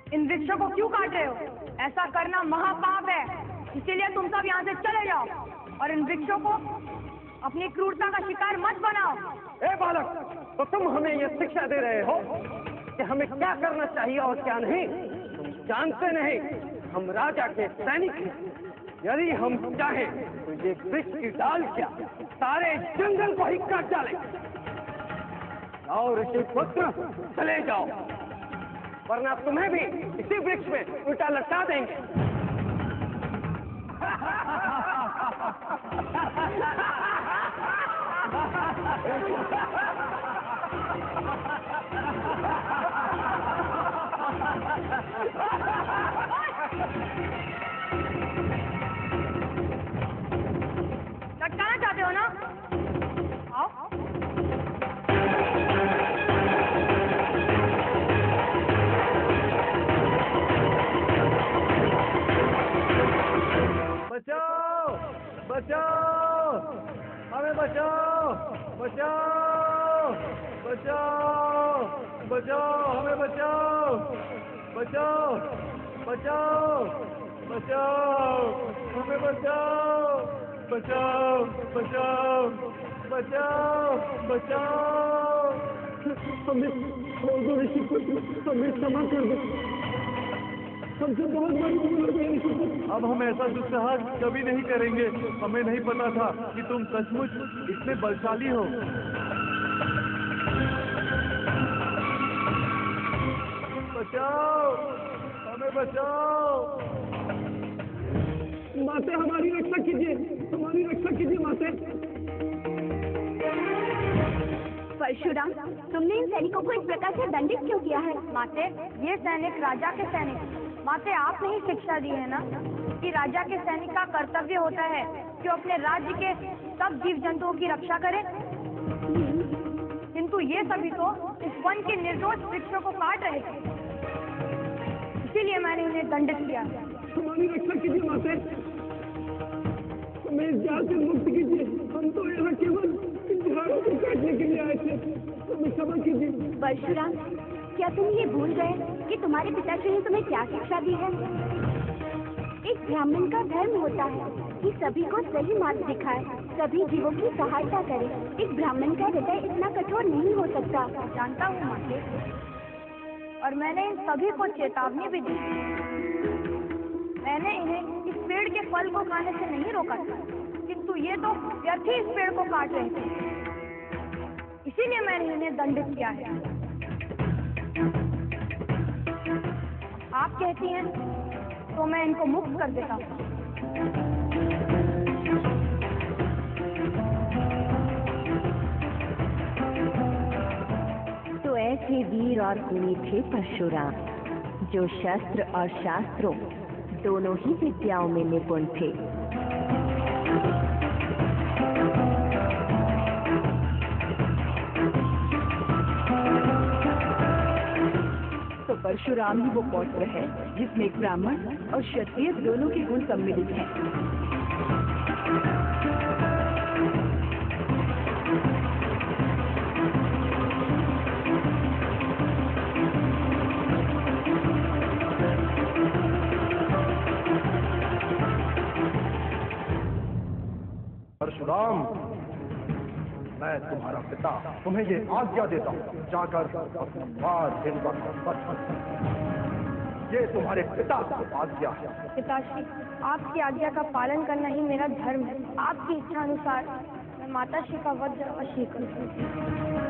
इन वृक्षों को क्यों काट रहे हो? ऐसा करना महापाप है, इसीलिए तुम सब यहाँ से चले जाओ और इन वृक्षों को अपनी क्रूरता का शिकार मत बनाओ। ए बालक, तो तुम हमें ये शिक्षा दे रहे हो कि हमें क्या करना चाहिए और क्या नहीं? तुम जानते नहीं हम राजा के सैनिक हैं। यदि हम चाहें तो ये वृक्ष की डाल क्या सारे जंगल को ही काट डालें। और ऋषि पुत्र चले जाओ, वरना तुम्हें भी इसी वृक्ष में उल्टा लटका देंगे। लटकाना चाहते हो ना? आओ। बचाओ, बचाओ, हमें बचाओ, बचाओ, बचाओ, बचाओ, हमें बचाओ, बचाओ, बचाओ, बचाओ, हमें बचाओ, बचाओ, बचाओ, बचाओ, बचाओ, हमें क्षमा कर दो, हमसे बहुत बड़ी भूल हो गई। अब हम ऐसा दुस्साहस कभी नहीं करेंगे। हमें नहीं पता था कि तुम सचमुच इतने बलशाली हो। बचाओ, हमें बचाओ। माते, हमारी रक्षा कीजिए, हमारी रक्षा कीजिए माते। परशुराम, तुमने इन सैनिकों को इस प्रकार से दंडित क्यों किया है? माते, ये सैनिक राजा के सैनिक। माते, आपने ही शिक्षा दी है ना कि राजा के सैनिक का कर्तव्य होता है कि अपने राज्य के सब जीव जंतुओं की रक्षा करे। किंतु ये सभी तो इस वन के निर्दोष वृक्षों को काट रहे थे, इसीलिए मैंने इन्हें दंडित किया। हमारी रक्षा कीजिए माते, हमें इस जाल से मुक्त कीजिए। हम तो यहाँ केवल झाड़ों को काटने के लिए आए थे, हमें क्षमा कीजिए। परशुराम, क्या तुम ये भूल गए कि तुम्हारे पिताश्री ने तुम्हें क्या शिक्षा दी है? एक ब्राह्मण का धर्म होता है कि सभी को सही मार्ग दिखाए, सभी जीवों की सहायता करे। एक ब्राह्मण का हृदय इतना कठोर नहीं हो सकता। जानता हूँ माते, और मैंने इन सभी को चेतावनी भी दी। मैंने इन्हें इस पेड़ के फल को खाने से नहीं रोका था, किंतु ये तो व्यर्थ ही इस पेड़ को काट रहे थे, इसीलिए मैंने इन्हें दंडित किया है। आप कहती हैं तो मैं इनको मुक्त कर देता हूँ। तो ऐसे वीर और गुणी थे परशुराम, जो शस्त्र और शास्त्रों दोनों ही विद्याओं में निपुण थे। तो परशुराम ही वो पौत्र है जिसमें ब्राह्मण और क्षत्रिय दोनों के गुण सम्मिलित हैं। परशुराम, मैं तुम्हारा पिता तुम्हें ये आज्ञा देता हूँ, जाकर ये तुम्हारे पिता की आज्ञा है। पिताश्री, आपकी आज्ञा का पालन करना ही मेरा धर्म है। आपकी इच्छा अनुसार मैं माताश्री का वध अवश्य करूंगी।